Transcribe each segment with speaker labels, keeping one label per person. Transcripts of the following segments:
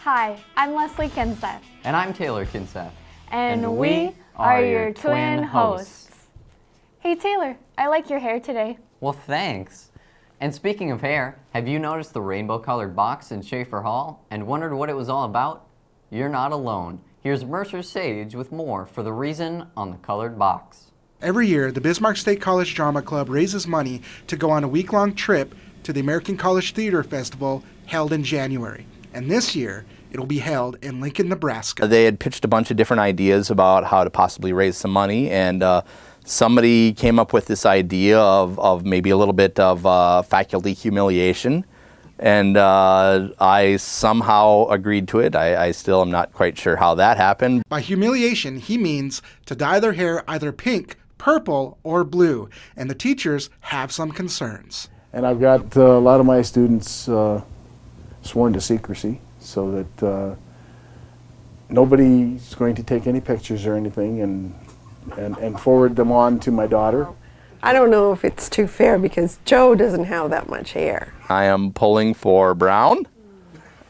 Speaker 1: Hi, I'm Leslie Kinseth.
Speaker 2: And I'm Taylor Kinseth.
Speaker 1: And we are your twin hosts. Hey Taylor, I like your hair today.
Speaker 2: Well, thanks. And speaking of hair, have you noticed the rainbow-colored box in Schaefer Hall and wondered what it was all about? You're not alone. Here's Mercer Sage with more for the reason on the colored box.
Speaker 3: Every year, the Bismarck State College Drama Club raises money to go on a week-long trip to the American College Theater Festival held in January. And this year, it'll be held in Lincoln, Nebraska.
Speaker 4: They had pitched a bunch of different ideas about how to possibly raise some money, and somebody came up with this idea of maybe a little bit of faculty humiliation, and I somehow agreed to it. I still am not quite sure how that happened.
Speaker 3: By humiliation, he means to dye their hair either pink, purple, or blue, and the teachers have some concerns.
Speaker 5: And I've got a lot of my students sworn to secrecy so that nobody's going to take any pictures or anything and forward them on to my daughter.
Speaker 6: I don't know if it's too fair because Joe doesn't have that much hair.
Speaker 4: I am pulling for brown.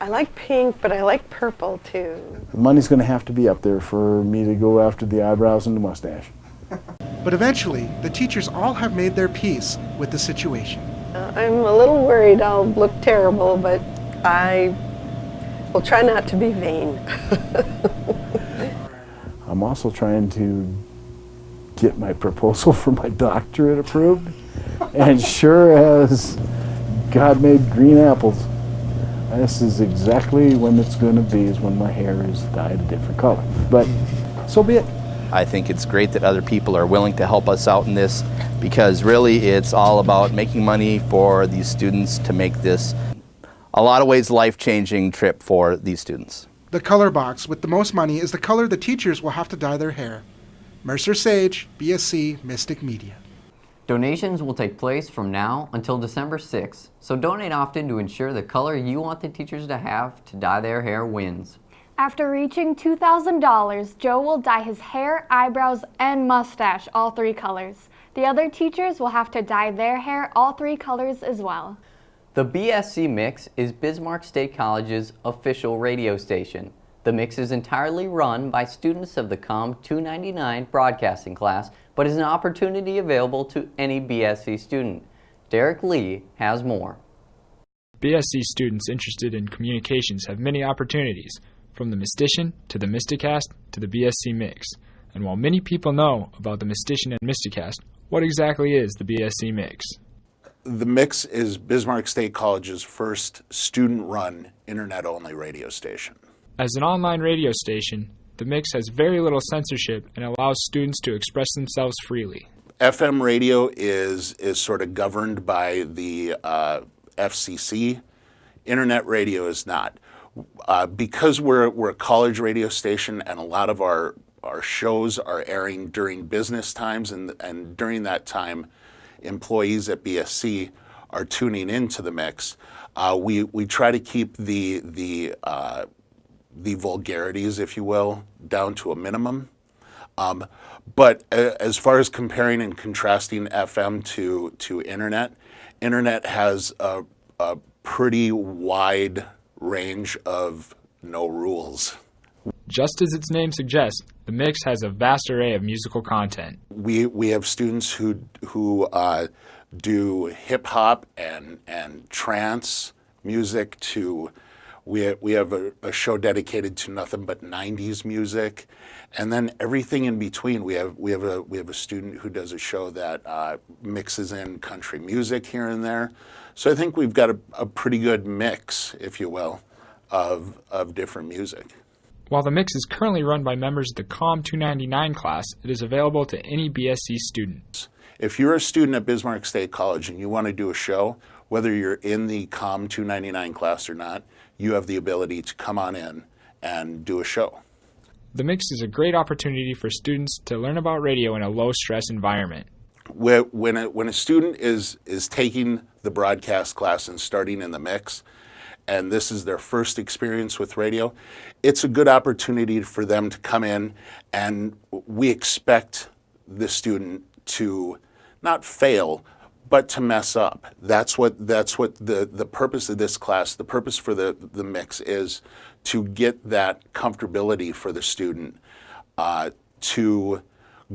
Speaker 6: I like pink, but I like purple too.
Speaker 5: The money's going to have to be up there for me to go after the eyebrows and the mustache.
Speaker 3: But eventually, the teachers all have made their peace with the situation.
Speaker 6: I'm a little worried I'll look terrible, but I will try not to be vain.
Speaker 5: I'm also trying to get my proposal for my doctorate approved, and sure as God made green apples, this is exactly when it's going to be, is when my hair is dyed a different color. But so be it.
Speaker 4: I think it's great that other people are willing to help us out in this, because really it's all about making money for these students to make this, a lot of ways, life-changing trip for these students.
Speaker 3: The color box with the most money is the color the teachers will have to dye their hair. Mercer Sage, BSC, Mystic Media.
Speaker 2: Donations will take place from now until December 6th, so donate often to ensure the color you want the teachers to have to dye their hair wins.
Speaker 1: After reaching $2,000, Joe will dye his hair, eyebrows, and mustache all three colors. The other teachers will have to dye their hair all three colors as well.
Speaker 2: The BSC Mix is Bismarck State College's official radio station. The Mix is entirely run by students of the COM 299 broadcasting class, but is an opportunity available to any BSC student. Derek Lee has more.
Speaker 7: BSC students interested in communications have many opportunities, from the Mystician to the MystiCast to the BSC Mix. And while many people know about the Mystician and MystiCast, what exactly is the BSC Mix?
Speaker 8: The Mix is Bismarck State College's first student-run, internet-only radio station.
Speaker 7: As an online radio station, the Mix has very little censorship and allows students to express themselves freely.
Speaker 8: FM radio is sort of governed by the FCC. Internet radio is not. Because we're a college radio station and a lot of our shows are airing during business times, and during that time, employees at BSC are tuning into the Mix. We try to keep the vulgarities, if you will, down to a minimum. But as far as comparing and contrasting FM to internet has a pretty wide range of no rules.
Speaker 7: Just as its name suggests, the Mix has a vast array of musical content.
Speaker 8: We have students who do hip hop and trance music. We have a show dedicated to nothing but 90s music, and then everything in between. We have a student who does a show that mixes in country music here and there. So I think we've got a pretty good mix, if you will, of different music.
Speaker 7: While the Mix is currently run by members of the COM 299 class, it is available to any BSC student.
Speaker 8: If you're a student at Bismarck State College and you want to do a show, whether you're in the COM 299 class or not, you have the ability to come on in and do a show.
Speaker 7: The Mix is a great opportunity for students to learn about radio in a low-stress environment.
Speaker 8: When a student is taking the broadcast class and starting in the Mix, and this is their first experience with radio, it's a good opportunity for them to come in, and we expect the student to not fail, but to mess up. That's what the purpose of this class, the purpose for the mix is to get that comfortability for the student to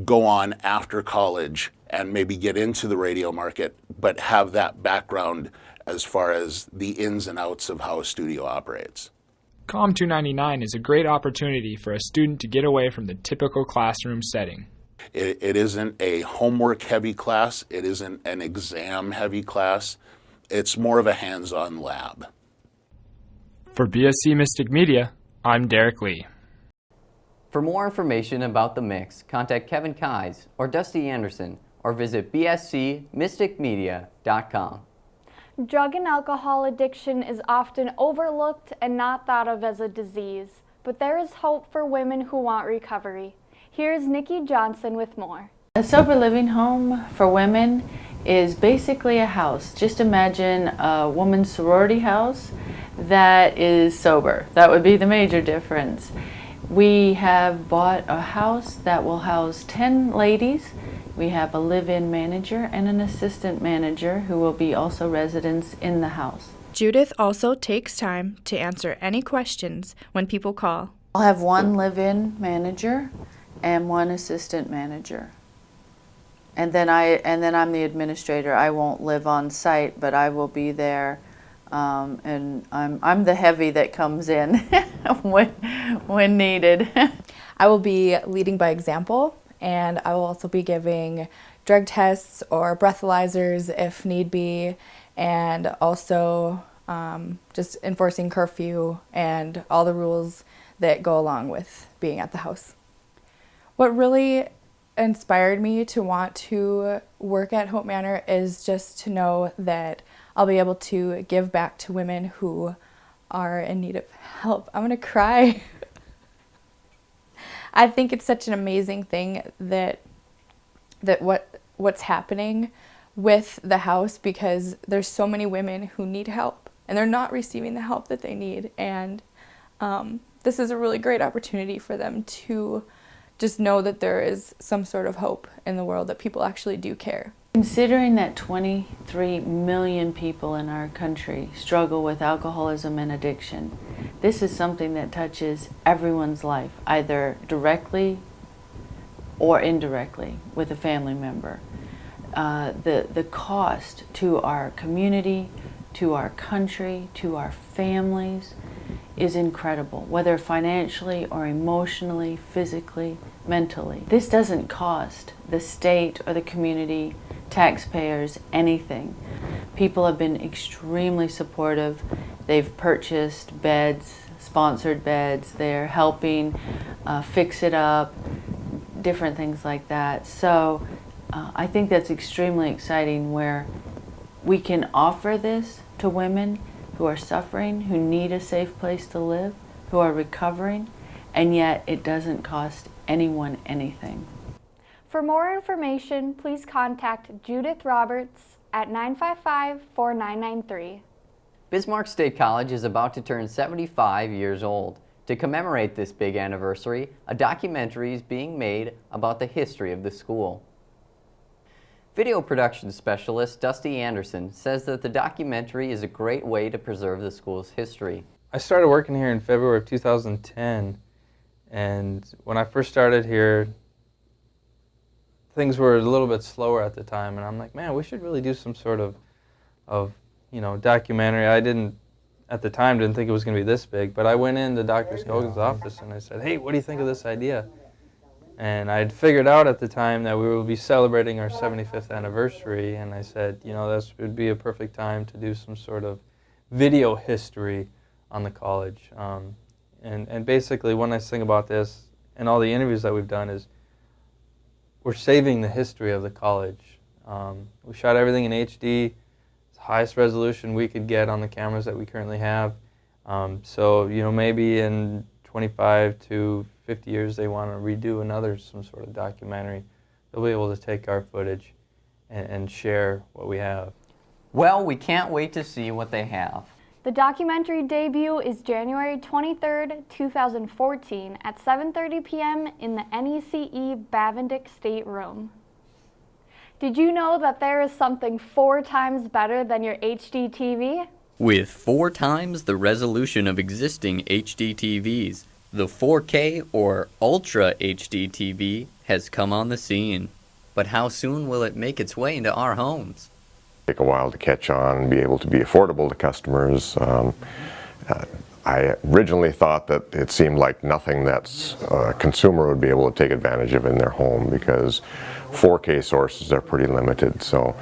Speaker 8: go on after college and maybe get into the radio market, but have that background as far as the ins and outs of how a studio operates.
Speaker 7: COM 299 is a great opportunity for a student to get away from the typical classroom setting.
Speaker 8: It isn't a homework-heavy class. It isn't an exam-heavy class. It's more of a hands-on lab.
Speaker 7: For BSC Mystic Media, I'm Derek Lee.
Speaker 2: For more information about the mix, contact Kevin Keyes or Dusty Anderson or visit bscmysticmedia.com.
Speaker 1: Drug and alcohol addiction is often overlooked and not thought of as a disease, but there is hope for women who want recovery. Here's Nikki Johnson with more.
Speaker 9: A sober living home for women is basically a house. Just imagine a woman's sorority house that is sober. That would be the major difference. We have bought a house that will house 10 ladies. We have a live-in manager and an assistant manager who will be also residents in the house.
Speaker 10: Judith also takes time to answer any questions when people call.
Speaker 9: I'll have one live-in manager and one assistant manager. And then I'm the administrator. I won't live on site, but I will be there, and I'm the heavy that comes in when needed.
Speaker 10: I will be leading by example, and I will also be giving drug tests or breathalyzers if need be, and also just enforcing curfew and all the rules that go along with being at the house. What really inspired me to want to work at Hope Manor is just to know that I'll be able to give back to women who are in need of help. I'm gonna cry. I think it's such an amazing thing that what's happening with the house, because there's so many women who need help and they're not receiving the help that they need, and this is a really great opportunity for them to just know that there is some sort of hope in the world, that people actually do care.
Speaker 9: Considering that 23 million people in our country struggle with alcoholism and addiction, this is something that touches everyone's life, either directly or indirectly with a family member. The cost to our community, to our country, to our families is incredible, whether financially or emotionally, physically, mentally. This doesn't cost the state or the community, taxpayers, anything. People have been extremely supportive. They've purchased beds, sponsored beds. They're helping fix it up, different things like that. So I think that's extremely exciting, where we can offer this to women who are suffering, who need a safe place to live, who are recovering, and yet it doesn't cost anyone anything.
Speaker 1: For more information, please contact Judith Roberts at 955-4993.
Speaker 2: Bismarck State College is about to turn 75 years old. To commemorate this big anniversary, a documentary is being made about the history of the school. Video production specialist Dusty Anderson says that the documentary is a great way to preserve the school's history.
Speaker 11: I started working here in February of 2010, and when I first started here, things were a little bit slower at the time, and I'm like, man, we should really do some sort of documentary. I at the time didn't think it was going to be this big, but I went into Dr. Scogan's office and I said, hey, what do you think of this idea? And I had figured out at the time that we would be celebrating our 75th anniversary, and I said, this would be a perfect time to do some sort of video history on the college. And basically, one nice thing about this and all the interviews that we've done is we're saving the history of the college. We shot everything in HD, it's the highest resolution we could get on the cameras that we currently have. So maybe in 25 to 50 years they want to redo some sort of documentary. They'll be able to take our footage and share what we have.
Speaker 2: Well, we can't wait to see what they have.
Speaker 1: The documentary debut is January 23rd, 2014 at 7:30 p.m. in the NECE Bavindick State Room. Did you know that there is something 4 times better than your HD TV?
Speaker 2: With 4 times the resolution of existing HD TVs, the 4K or Ultra HD TV has come on the scene. But how soon will it make its way into our homes?
Speaker 12: Take a while to catch on and be able to be affordable to customers. I originally thought that it seemed like nothing that a consumer would be able to take advantage of in their home, because 4K sources are pretty limited. So,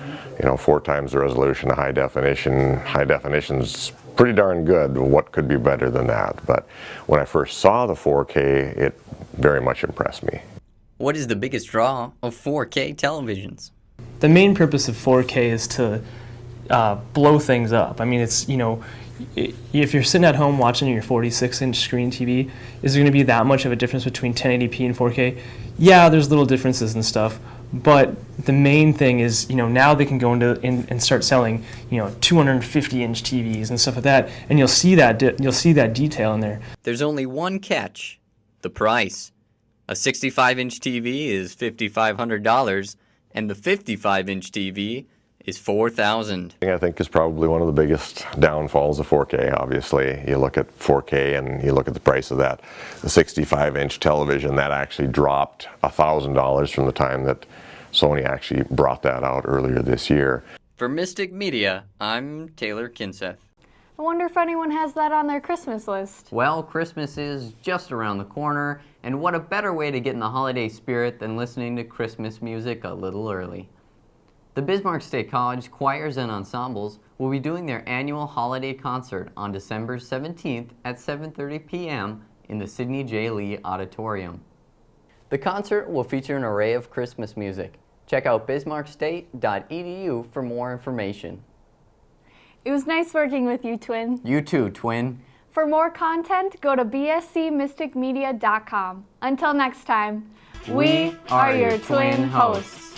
Speaker 12: 4 times the resolution of high definition's pretty darn good. What could be better than that? But when I first saw the 4K, it very much impressed me.
Speaker 2: What is the biggest draw of 4K televisions?
Speaker 13: The main purpose of 4K is to blow things up. I mean, it's, if you're sitting at home watching your 46-inch screen TV, is there going to be that much of a difference between 1080p and 4K? Yeah, there's little differences and stuff, but the main thing is, now they can go into and start selling, 250-inch TVs and stuff like that, and you'll see that detail in there.
Speaker 2: There's only one catch: the price. A 65-inch TV is $5,500, and the 55-inch TV is $4,000.
Speaker 12: I think is probably one of the biggest downfalls of 4K. Obviously, you look at 4K and you look at the price of that. The 65-inch television, that actually dropped $1,000 from the time that Sony actually brought that out earlier this year.
Speaker 2: For Mystic Media, I'm Taylor Kinseth.
Speaker 1: I wonder if anyone has that on their Christmas list.
Speaker 2: Well, Christmas is just around the corner, and what a better way to get in the holiday spirit than listening to Christmas music a little early. The Bismarck State College choirs and ensembles will be doing their annual holiday concert on December 17th at 7:30 p.m. in the Sidney J. Lee Auditorium. The concert will feature an array of Christmas music. Check out bismarckstate.edu for more information.
Speaker 1: It was nice working with you, Twin.
Speaker 2: You too, Twin.
Speaker 1: For more content, go to bscmysticmedia.com. Until next time, we are your twin hosts.